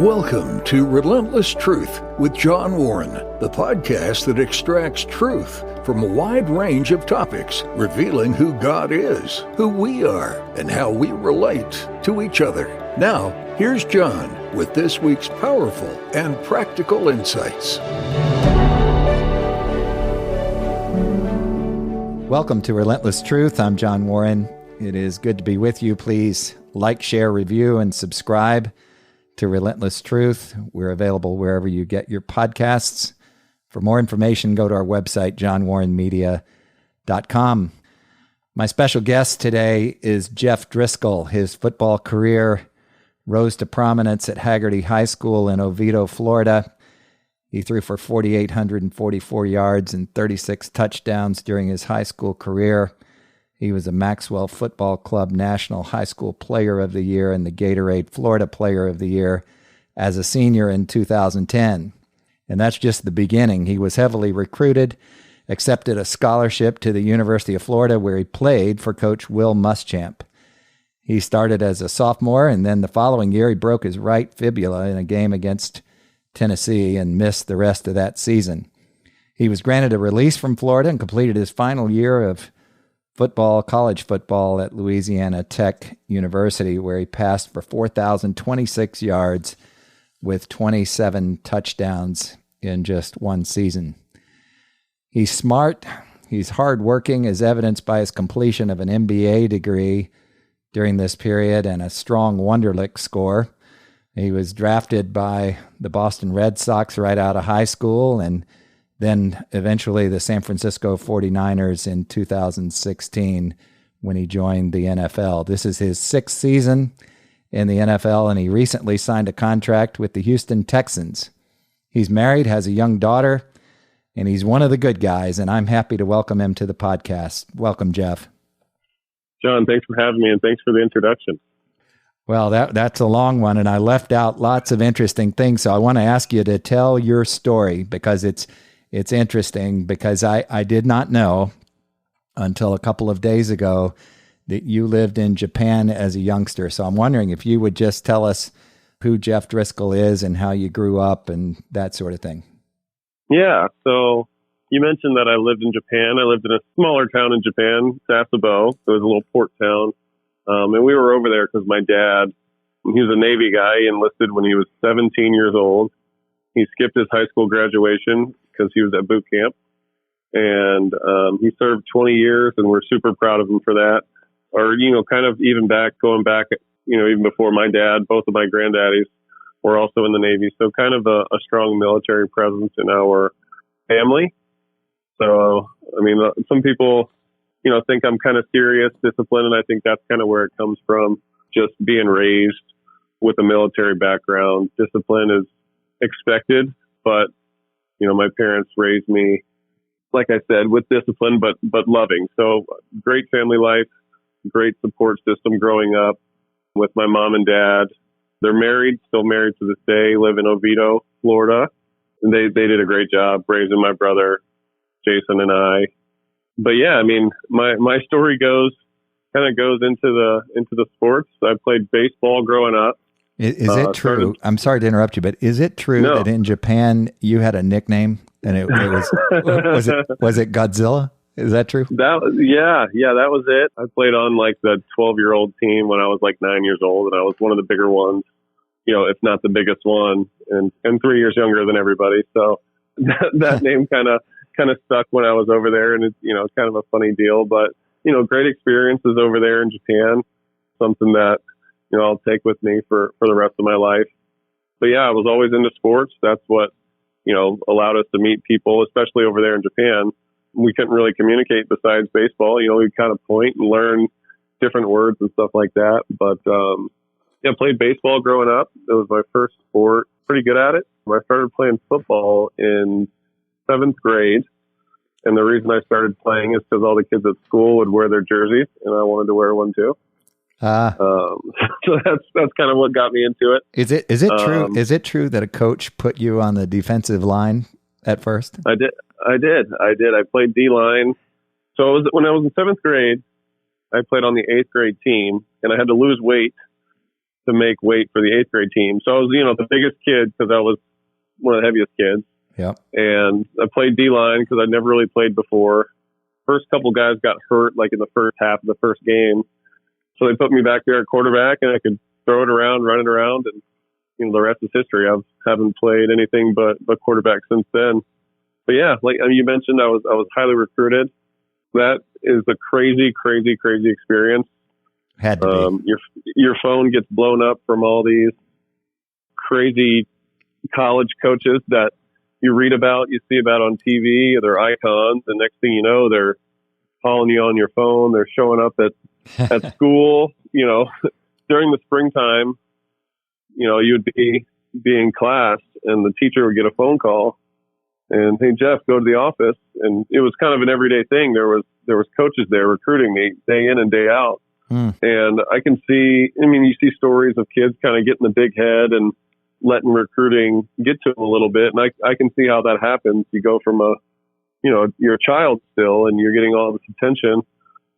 Welcome to Relentless Truth with John Warren, the podcast that extracts truth from a wide range of topics, revealing who God is, who we are, and how we relate to each other. Now, here's John with this week's powerful and practical insights. Welcome to Relentless Truth. I'm John Warren. It is good to be with you. Please like, share, review, and subscribe to Relentless Truth. We're available wherever you get your podcasts. For more information, go to our website, johnwarrenmedia.com. My special guest today is Jeff Driskel. His football career rose to prominence at Hagerty High School in Oviedo, Florida. He threw for 4,844 yards and 36 touchdowns during his high school career. He was a Maxwell Football Club National High School Player of the Year and the Gatorade Florida Player of the Year as a senior in 2010. And that's just the beginning. He was heavily recruited, accepted a scholarship to the University of Florida where he played for Coach Will Muschamp. He started as a sophomore, and then the following year he broke his right fibula in a game against Tennessee and missed the rest of that season. He was granted a release from Florida and completed his final year of college football at Louisiana Tech University, where he passed for 4,026 yards with 27 touchdowns in just one season. He's smart, he's hardworking, as evidenced by his completion of an MBA degree during this period and a strong Wonderlic score. He was drafted by the Boston Red Sox right out of high school, and then eventually the San Francisco 49ers in 2016 when he joined the NFL. This is his sixth season in the NFL, and he recently signed a contract with the Houston Texans. He's married, has a young daughter, and he's one of the good guys, and I'm happy to welcome him to the podcast. Welcome, Jeff. John, thanks for having me, and thanks for the introduction. Well, that's a long one, and I left out lots of interesting things, so I want to ask you to tell your story because it's interesting, because I did not know until a couple of days ago that you lived in Japan as a youngster. So I'm wondering if you would just tell us who Jeff Driskel is and how you grew up and that sort of thing. Yeah, so you mentioned that I lived in Japan. I lived in a smaller town in Japan, Sasebo. It was a little port town. And we were over there because my dad, he was a Navy guy. He enlisted when he was 17 years old. He skipped his high school graduation because he was at boot camp, and he served 20 years, and we're super proud of him for that. Or, kind of going back, even before my dad, both of my granddaddies were also in the Navy. So kind of a strong military presence in our family. So, some people, think I'm kind of serious, disciplined, and I think that's kind of where it comes from, just being raised with a military background. Discipline is expected, but my parents raised me, like I said, with discipline, but loving. So great family life, great support system growing up with my mom and dad. They're married, still married to this day, live in Oviedo, Florida. And they did a great job raising my brother, Jason, and I. But yeah, my story goes into the sports. I played baseball growing up. Is it true? I'm sorry to interrupt you, but is it true that in Japan you had a nickname and it was was it Godzilla? Is that true? That was it. I played on the 12-year-old team when I was 9 years old, and I was one of the bigger ones, if not the biggest one, and 3 years younger than everybody. So that name kind of stuck when I was over there, and it's kind of a funny deal, but great experiences over there in Japan. Something that I'll take with me for the rest of my life. But yeah, I was always into sports. That's what, allowed us to meet people, especially over there in Japan. We couldn't really communicate besides baseball. We'd kind of point and learn different words and stuff like that. But, played baseball growing up. It was my first sport. Pretty good at it. I started playing football in 7th grade. And the reason I started playing is because all the kids at school would wear their jerseys, and I wanted to wear one too. So that's kind of what got me into it. Is it true? Is it true that a coach put you on the defensive line at first? I did. I played D-line. So when I was in 7th grade, I played on the 8th grade team, and I had to lose weight to make weight for the 8th grade team. So I was, the biggest kid because I was one of the heaviest kids. Yep. And I played D-line because I'd never really played before. First couple guys got hurt like in the first half of the first game. So they put me back there at quarterback, and I could throw it around, run it around, and the rest is history. I haven't played anything but quarterback since then. But yeah, like you mentioned, I was highly recruited. That is a crazy, crazy, crazy experience. Had to be. Your phone gets blown up from all these crazy college coaches that you read about, you see about on TV, they're icons, and next thing you know, they're calling you on your phone. They're showing up at school. During the springtime, you would be in class, and the teacher would get a phone call, and hey, Jeff, go to the office. And it was kind of an everyday thing. There was coaches there recruiting me day in and day out. And I can see, you see stories of kids kind of getting the big head and letting recruiting get to them a little bit. And I can see how that happens. You go from you're a child still and you're getting all this attention,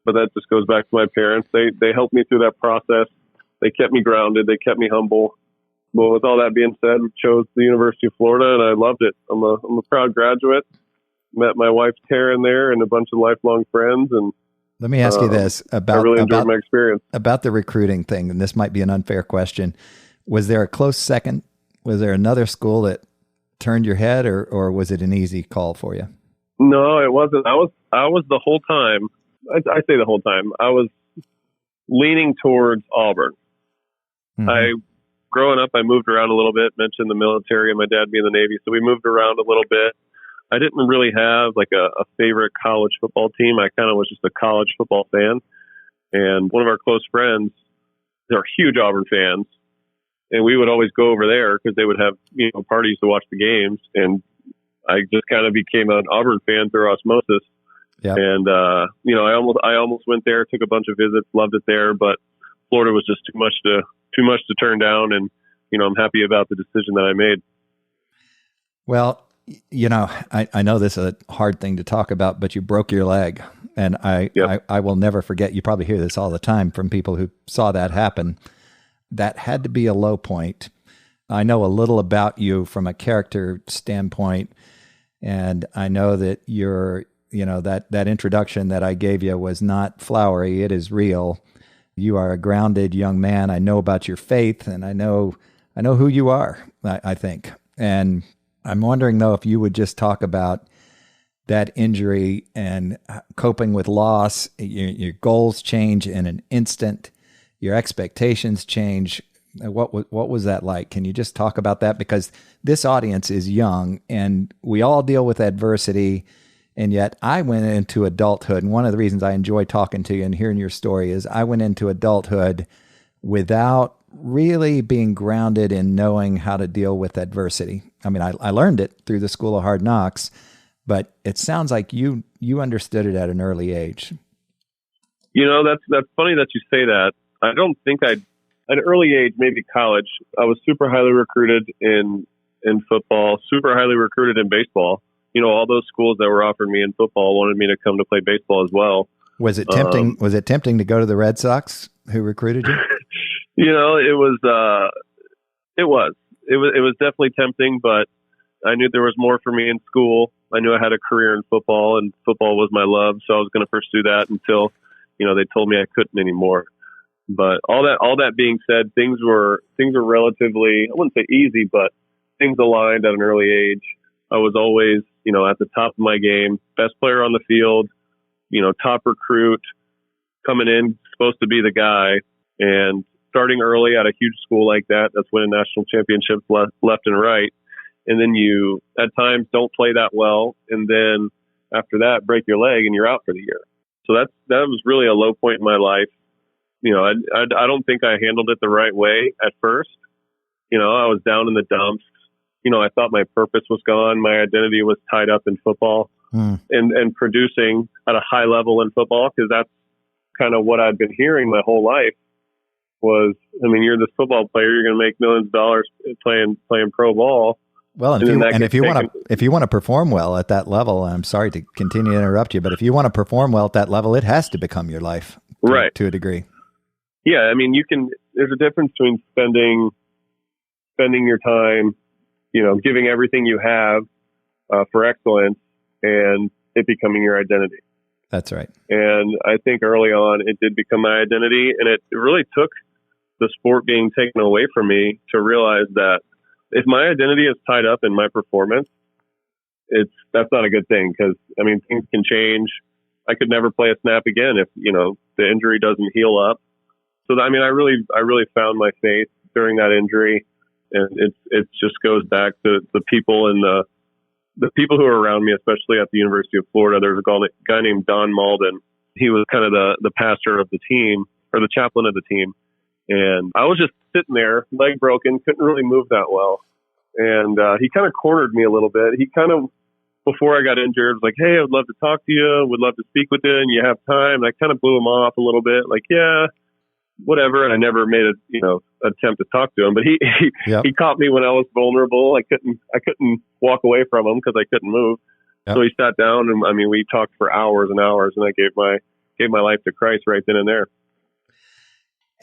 but that just goes back to my parents. They helped me through that process. They kept me grounded. They kept me humble. But with all that being said, we chose the University of Florida, and I loved it. I'm a proud graduate. Met my wife, Taryn, there, and a bunch of lifelong friends. And let me ask you this about I really enjoyed my experience. About the recruiting thing, and this might be an unfair question. Was there a close second? Was there another school that turned your head, or was it an easy call for you? No, it wasn't. I was the whole time. I say the whole time. I was leaning towards Auburn. Mm-hmm. Growing up, I moved around a little bit, mentioned the military and my dad being in the Navy. So we moved around a little bit. I didn't really have like a favorite college football team. I kind of was just a college football fan. And one of our close friends, they're huge Auburn fans. And we would always go over there because they would have, parties to watch the games. And I just kind of became an Auburn fan through osmosis. Yep. And, I almost went there, took a bunch of visits, loved it there, but Florida was just too much to turn down. And, I'm happy about the decision that I made. Well, I know this is a hard thing to talk about, but you broke your leg. And I will never forget, you probably hear this all the time from people who saw that happen. That had to be a low point. I know a little about you from a character standpoint. And I know that that introduction that I gave you was not flowery. It is real. You are a grounded young man. I know about your faith, and I know who you are, I think. And I'm wondering, though, if you would just talk about that injury and coping with loss. Your goals change in an instant. Your expectations change. What was that like? Can you just talk about that? Because this audience is young, and we all deal with adversity. And yet I went into adulthood, and one of the reasons I enjoy talking to you and hearing your story is I went into adulthood without really being grounded in knowing how to deal with adversity. I mean, I learned it through the School of Hard Knocks, but it sounds like you understood it at an early age. That's funny that you say that. I don't think at an early age, maybe college, I was super highly recruited in football, super highly recruited in baseball. All those schools that were offering me in football wanted me to come to play baseball as well. Was it tempting? Was it tempting to go to the Red Sox, who recruited you? It was definitely tempting, but I knew there was more for me in school. I knew I had a career in football, and football was my love, so I was going to pursue that until, they told me I couldn't anymore. But all that being said, things were relatively, I wouldn't say easy, but things aligned at an early age. I was always, at the top of my game, best player on the field, top recruit, coming in, supposed to be the guy. And starting early at a huge school like that, that's winning national championships left and right. And then you, at times, don't play that well. And then after that, break your leg and you're out for the year. So that was really a low point in my life. I don't think I handled it the right way at first. I was down in the dumps. I thought my purpose was gone. My identity was tied up in football and producing at a high level in football, because that's kind of what I've been hearing my whole life was, you're this football player, you're going to make millions of dollars playing pro ball. Well, if you want to perform well at that level, I'm sorry to continue to interrupt you, but if you want to perform well at that level, it has to become your life, right, to a degree. Yeah, you can there's a difference between spending your time, giving everything you have for excellence, and it becoming your identity. That's right. And I think early on it did become my identity, and it really took the sport being taken away from me to realize that if my identity is tied up in my performance, that's not a good thing, because things can change. I could never play a snap again if the injury doesn't heal up. So I really found my faith during that injury, and it just goes back to the people and the people who are around me, especially at the University of Florida. There's a guy named Don Malden. He was kind of the pastor of the team, or the chaplain of the team. And I was just sitting there, leg broken, couldn't really move that well. And he kind of cornered me a little bit. He kind of, before I got injured, was like, "Hey, I would love to talk to you. Would love to speak with you. And you have time?" And I kind of blew him off a little bit, like, "Yeah, whatever." And I never made attempt to talk to him. But he caught me when I was vulnerable. I couldn't walk away from him because I couldn't move. Yep. So he sat down, and we talked for hours and hours. And I gave my life to Christ right then and there.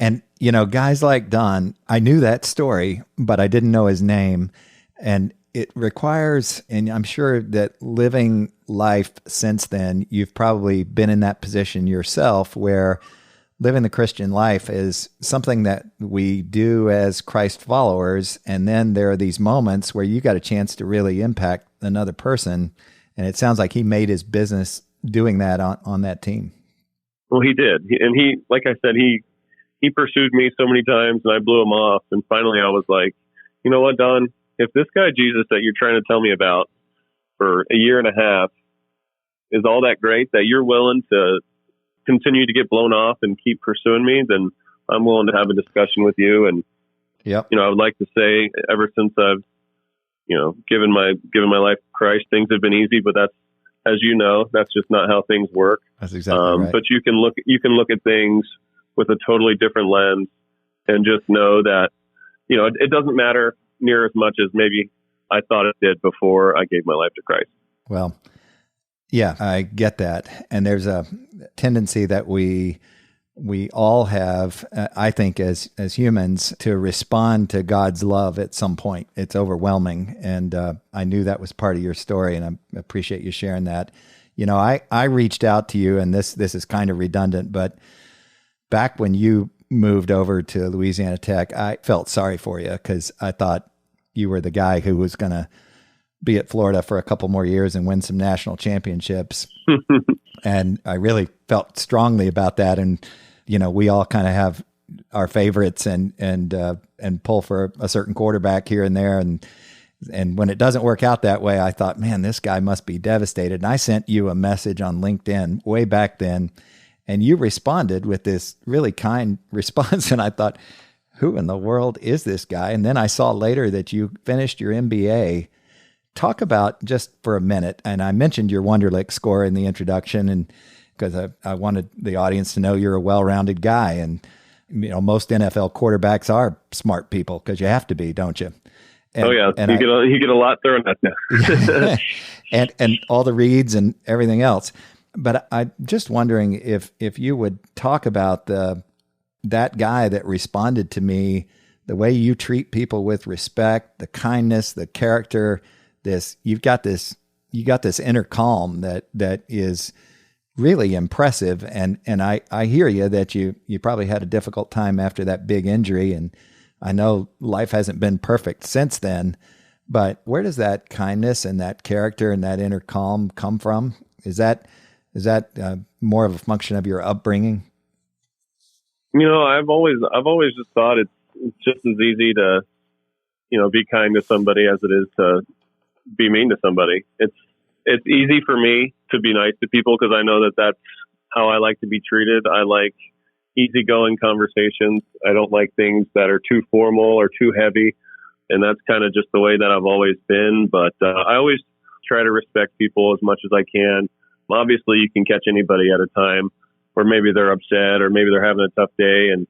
And, guys like Don, I knew that story, but I didn't know his name. And it requires, and I'm sure that living life since then, you've probably been in that position yourself, where living the Christian life is something that we do as Christ followers. And then there are these moments where you got a chance to really impact another person. And it sounds like he made his business doing that on that team. Well, he did. And like I said, he pursued me so many times, and I blew him off. And finally I was like, "You know what, Don? If this guy Jesus that you're trying to tell me about for a year and a half is all that great that you're willing to continue to get blown off and keep pursuing me, then I'm willing to have a discussion with you." And yep. I would like to say, ever since I've given my life to Christ, things have been easy. But that's, as you know, that's just not how things work. That's exactly right. But you can look at things with a totally different lens, and just know that it doesn't matter near as much as maybe I thought it did before I gave my life to Christ. Well, yeah, I get that. And there's a tendency that we all have, I think, as humans, to respond to God's love at some point. It's overwhelming. And I knew that was part of your story, and I appreciate you sharing that. I reached out to you, and this is kind of redundant, but back when you moved over to Louisiana Tech, I felt sorry for you, because I thought you were the guy who was going to be at Florida for a couple more years and win some national championships. And I really felt strongly about that. And, we all kind of have our favorites and pull for a certain quarterback here and there. And when it doesn't work out that way, I thought, man, this guy must be devastated. And I sent you a message on LinkedIn way back then, and you responded with this really kind response. And I thought, who in the world is this guy? And then I saw later that you finished your MBA. Talk about, just for a minute, and I mentioned your Wonderlic score in the introduction, and because I wanted the audience to know you're a well-rounded guy. And, most NFL quarterbacks are smart people, because you have to be, don't you? And, oh, yeah. And you get a lot thrown at you. and all the reads and everything else. But I'm just wondering if you would talk about that guy that responded to me, the way you treat people with respect, the kindness, the character. You got this inner calm that is really impressive. And I hear you that you probably had a difficult time after that big injury, and I know life hasn't been perfect since then. But where does that kindness and that character and that inner calm come from? Is that more of a function of your upbringing? I've always just thought it's just as easy to, be kind to somebody as it is to be mean to somebody. It's easy for me to be nice to people, because I know that that's how I like to be treated. I like easygoing conversations. I don't like things that are too formal or too heavy. And that's kind of just the way that I've always been. But I always try to respect people as much as I can. Obviously, you can catch anybody at a time where maybe they're upset or maybe they're having a tough day, and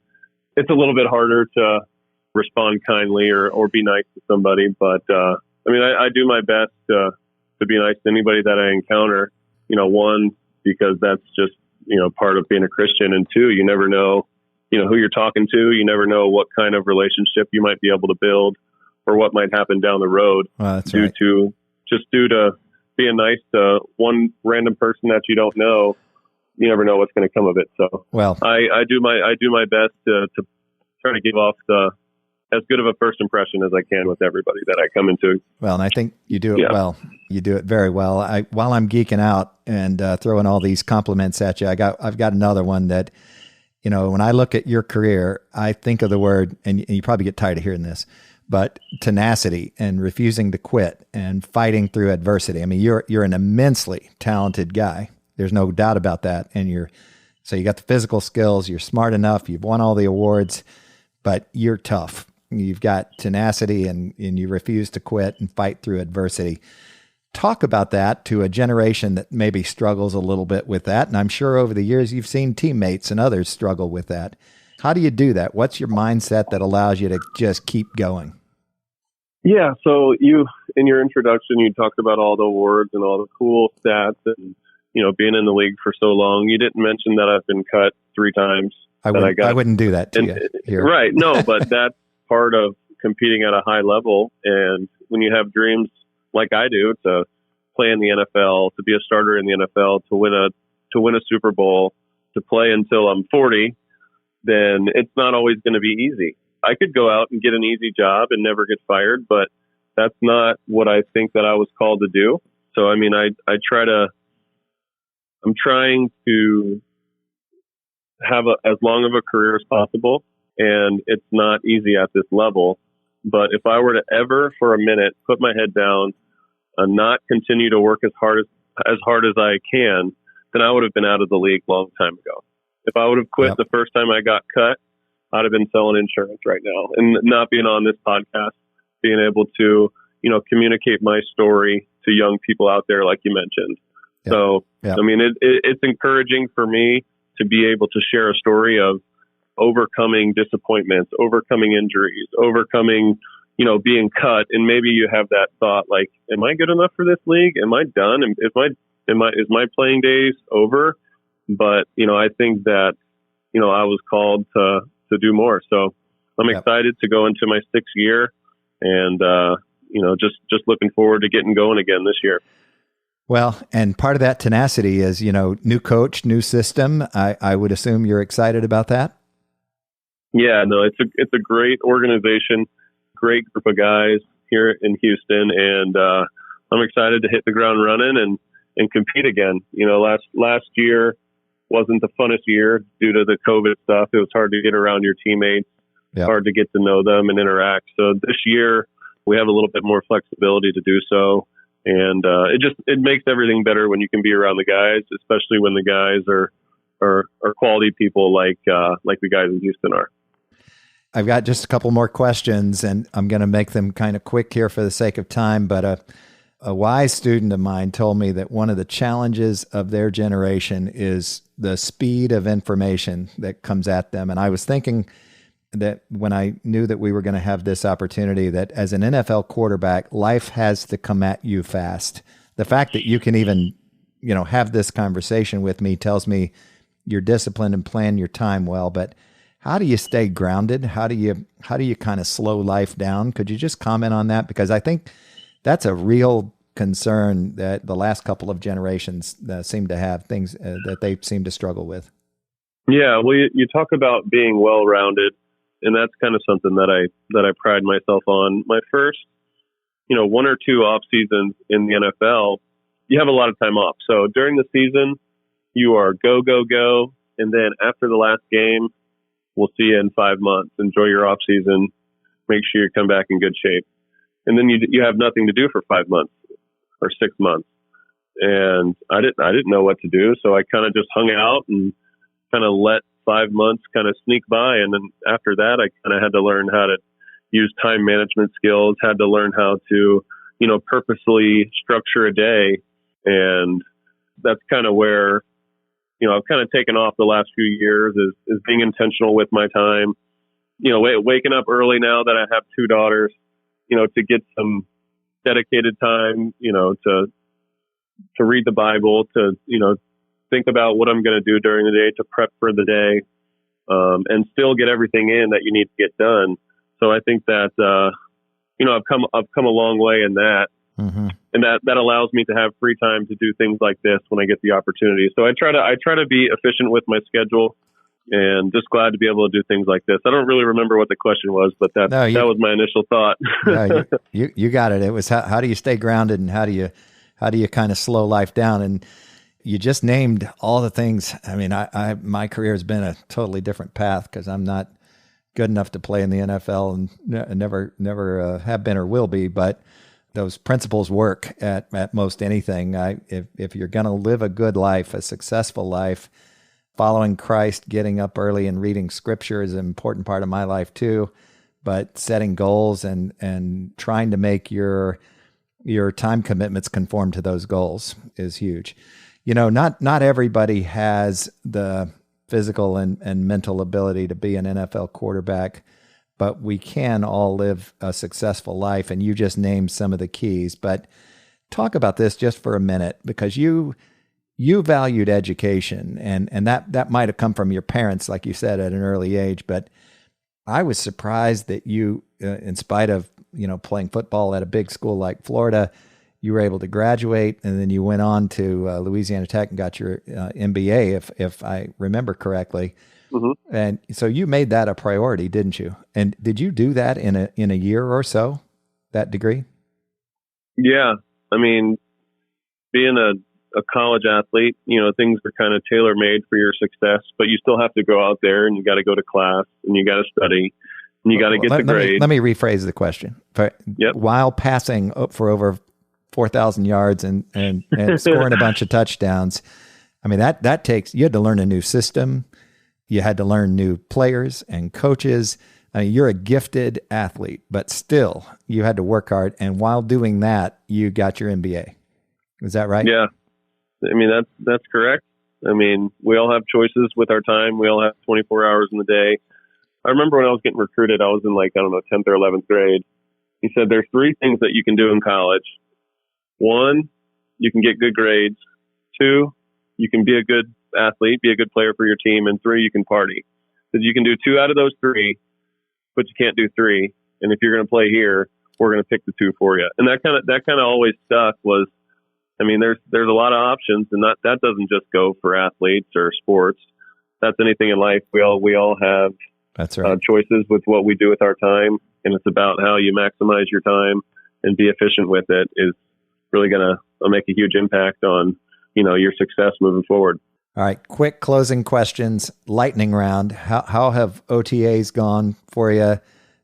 it's a little bit harder to respond kindly or be nice to somebody. But I do my best to be nice to anybody that I encounter. One, because that's just part of being a Christian, and two, you never know who you're talking to. You never know what kind of relationship you might be able to build or what might happen down the road due to being nice to one random person that you don't know. You never know what's going to come of it. So I do my best to try to give off as good of a first impression as I can with everybody that I come into. Well, and I think you do it well. You do it very well. While I'm geeking out and throwing all these compliments at you, I've got another one that, when I look at your career, I think of the word, and you probably get tired of hearing this, but tenacity and refusing to quit and fighting through adversity. I mean, you're an immensely talented guy. There's no doubt about that. And so you got the physical skills, you're smart enough, you've won all the awards, but you're tough. You've got tenacity and you refuse to quit and fight through adversity. Talk about that to a generation that maybe struggles a little bit with that. And I'm sure over the years you've seen teammates and others struggle with that. How do you do that? What's your mindset that allows you to just keep going? Yeah. So in your introduction, you talked about all the awards and all the cool stats and, being in the league for so long. You didn't mention that I've been cut 3 times. I wouldn't do that to you here. Right. No, but that's part of competing at a high level. And when you have dreams like I do to play in the NFL, to be a starter in the NFL, to win a Super Bowl, to play until I'm 40, then it's not always going to be easy. I could go out and get an easy job and never get fired, but that's not what I think that I was called to do. So, I mean, I'm trying to have as long of a career as possible, and it's not easy at this level. But if I were to ever for a minute put my head down and not continue to work as hard as I can, then I would have been out of the league a long time ago. If I would have quit the first time I got cut, I'd have been selling insurance right now and not being on this podcast, being able to, communicate my story to young people out there, like you mentioned. Yeah. So, I mean, it's encouraging for me to be able to share a story of overcoming disappointments, overcoming injuries, overcoming, being cut. And maybe you have that thought, like, am I good enough for this league? Am I done? Is my playing days over? But, I think that, I was called to do more. So I'm excited to go into my 6th year and, just looking forward to getting going again this year. Well, and part of that tenacity is, new coach, new system. I would assume you're excited about that. Yeah, no, it's a great organization, great group of guys here in Houston. And, I'm excited to hit the ground running and compete again. Last year wasn't the funnest year due to the COVID stuff. It was hard to get around your teammates, hard to get to know them and interact. So this year we have a little bit more flexibility to do so. And it makes everything better when you can be around the guys, especially when the guys are quality people like the guys in Houston are. I've got just a couple more questions, and I'm going to make them kind of quick here for the sake of time. But a wise student of mine told me that one of the challenges of their generation is the speed of information that comes at them. And I was thinking that when I knew that we were going to have this opportunity, that as an NFL quarterback, life has to come at you fast. The fact that you can even, have this conversation with me tells me you're disciplined and plan your time well. But how do you stay grounded? How do you kind of slow life down? Could you just comment on that? Because I think that's a real concern that the last couple of generations seem to have, things that they seem to struggle with. Yeah, well, you talk about being well-rounded. And that's kind of something that I pride myself on. My first, 1 or 2 off seasons in the NFL, you have a lot of time off. So during the season, you are go, go, go. And then after the last game, we'll see you in 5 months. Enjoy your off season. Make sure you come back in good shape. And then you have nothing to do for 5 months or 6 months. And I didn't know what to do. So I kind of just hung out and kind of let 5 months kind of sneak by. And then after that, I kind of had to learn how to use time management skills, had to learn how to, purposely structure a day. And that's kind of where, I've kind of taken off the last few years is being intentional with my time, waking up early now that I have 2 daughters, to get some dedicated time, to read the Bible, to, think about what I'm going to do during the day, to prep for the day. and still get everything in that you need to get done. So I think that, I've come a long way in that. Mm-hmm. And that allows me to have free time to do things like this when I get the opportunity. So I try to be efficient with my schedule, and just glad to be able to do things like this. I don't really remember what the question was, but that was my initial thought. No, you got it. It was how do you stay grounded, and how do you kind of slow life down? And you just named all the things. I mean, my career has been a totally different path because I'm not good enough to play in the NFL, and never have been or will be. But those principles work at most anything. If you're going to live a good life, a successful life, following Christ, getting up early and reading scripture is an important part of my life too. But setting goals and trying to make your time commitments conform to those goals is huge. Not everybody has the physical and mental ability to be an NFL quarterback, but we can all live a successful life. And you just named some of the keys. But talk about this just for a minute, because you valued education, and that might have come from your parents, like you said, at an early age. But I was surprised that you, in spite of playing football at a big school like Florida, you were able to graduate, and then you went on to Louisiana Tech and got your MBA, if I remember correctly. Mm-hmm. And so you made that a priority, didn't you? And did you do that in a year or so, that degree? Yeah, I mean, being a college athlete, things are kind of tailor-made for your success, but you still have to go out there, and you got to go to class, and you got to study, and you got to get the grades. Let me rephrase the question. Yep. While passing for over 4,000 yards and scoring a bunch of touchdowns, I mean, that takes, you had to learn a new system. You had to learn new players and coaches. I mean, you're a gifted athlete, but still you had to work hard. And while doing that, you got your MBA. Is that right? Yeah. I mean, that's correct. I mean, we all have choices with our time. We all have 24 hours in the day. I remember when I was getting recruited, I was in 10th or 11th grade. He said, there's 3 things that you can do in college. 1, you can get good grades. 2, you can be a good athlete, be a good player for your team. And 3, you can party. Because you can do 2 out of those 3, but you can't do 3. And if you're going to play here, we're going to pick the 2 for you. And that kind of always stuck. Was, I mean, there's a lot of options, and that doesn't just go for athletes or sports. That's anything in life. We all have That's right. Choices with what we do with our time, and it's about how you maximize your time and be efficient with it is really going to make a huge impact on your success moving forward. All right, quick closing questions, lightning round. How have OTAs gone for you,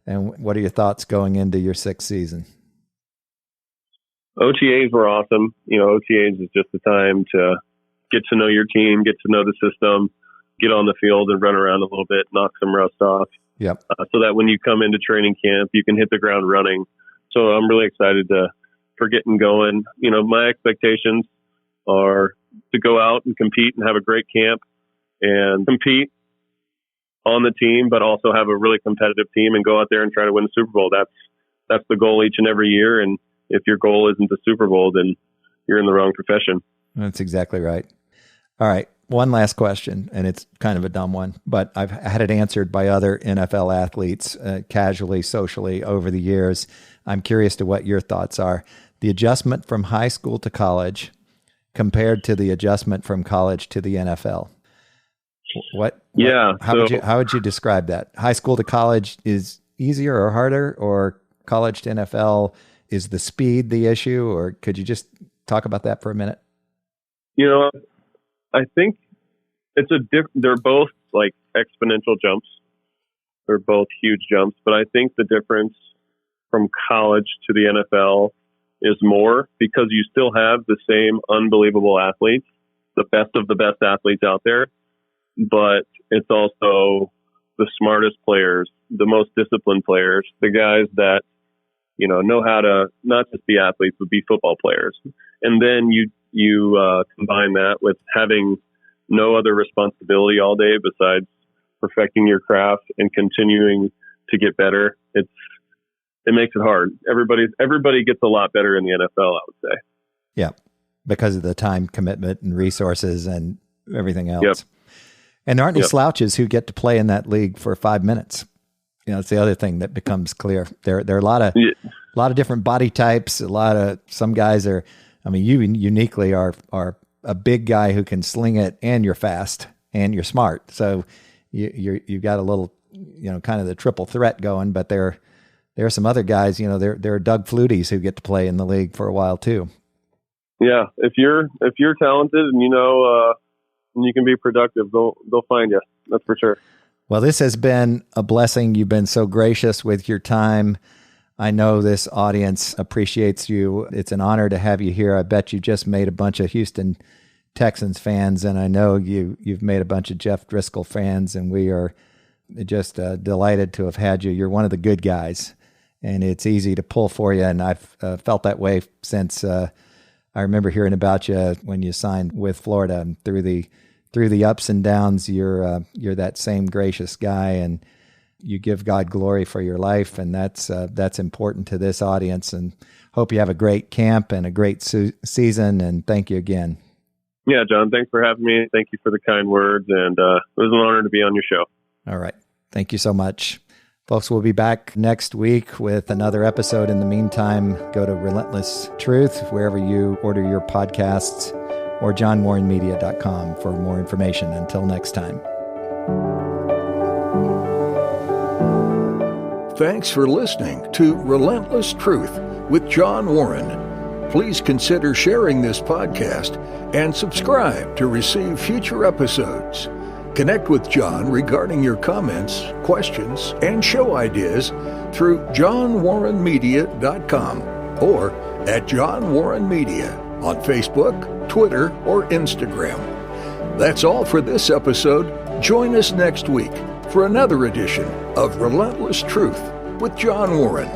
and what are your thoughts going into your 6th season? OTAs were awesome. OTAs is just the time to get to know your team, get to know the system, get on the field and run around a little bit, knock some rust off. Yep. So that when you come into training camp, you can hit the ground running. So I'm really excited for getting going. My expectations are to go out and compete and have a great camp and compete on the team, but also have a really competitive team and go out there and try to win the Super Bowl. That's the goal each and every year. And if your goal isn't the Super Bowl, then you're in the wrong profession. That's exactly right. All right. One last question, and it's kind of a dumb one, but I've had it answered by other NFL athletes casually, socially over the years. I'm curious to what your thoughts are. The adjustment from high school to college compared to the adjustment from college to the NFL. How would you describe that? High school to college is easier or harder, or college to NFL, is the speed the issue, or could you just talk about that for a minute? I think they're both like exponential jumps. They're both huge jumps, but I think the difference from college to the NFL is more because you still have the same unbelievable athletes, the best of the best athletes out there, but it's also the smartest players, the most disciplined players, the guys that, know how to not just be athletes, but be football players. And then you combine that with having no other responsibility all day besides perfecting your craft and continuing to get better. It makes it hard. Everybody gets a lot better in the NFL, I would say. Yeah, because of the time commitment and resources and everything else. Yep. And there aren't any slouches who get to play in that league for 5 minutes. It's the other thing that becomes clear. There are a lot of different body types. Some guys are. I mean, you uniquely are a big guy who can sling it, and you're fast and you're smart. So you've got a little, kind of the triple threat going. But there are some other guys. There are Doug Flutys who get to play in the league for a while too. Yeah, if you're talented and and you can be productive, they'll find you. That's for sure. Well, this has been a blessing. You've been so gracious with your time. I know this audience appreciates you. It's an honor to have you here. I bet you just made a bunch of Houston Texans fans, and I know you've made a bunch of Jeff Driskel fans, and we are just delighted to have had you. You're one of the good guys, and it's easy to pull for you, and I've felt that way since I remember hearing about you when you signed with Florida. And through the ups and downs, you're that same gracious guy, and you give God glory for your life, and that's important to this audience. And hope you have a great camp and a great season. And thank you again. Yeah, John, thanks for having me. Thank you for the kind words, and it was an honor to be on your show. All right, thank you so much, folks. We'll be back next week with another episode. In the meantime, go to Relentless Truth wherever you order your podcasts, or johnwarrenmedia.com for more information. Until next time. Thanks for listening to Relentless Truth with John Warren. Please consider sharing this podcast and subscribe to receive future episodes. Connect with John regarding your comments, questions, and show ideas through johnwarrenmedia.com or at John Warren Media on Facebook, Twitter, or Instagram. That's all for this episode. Join us next week for another edition of Relentless Truth with John Warren.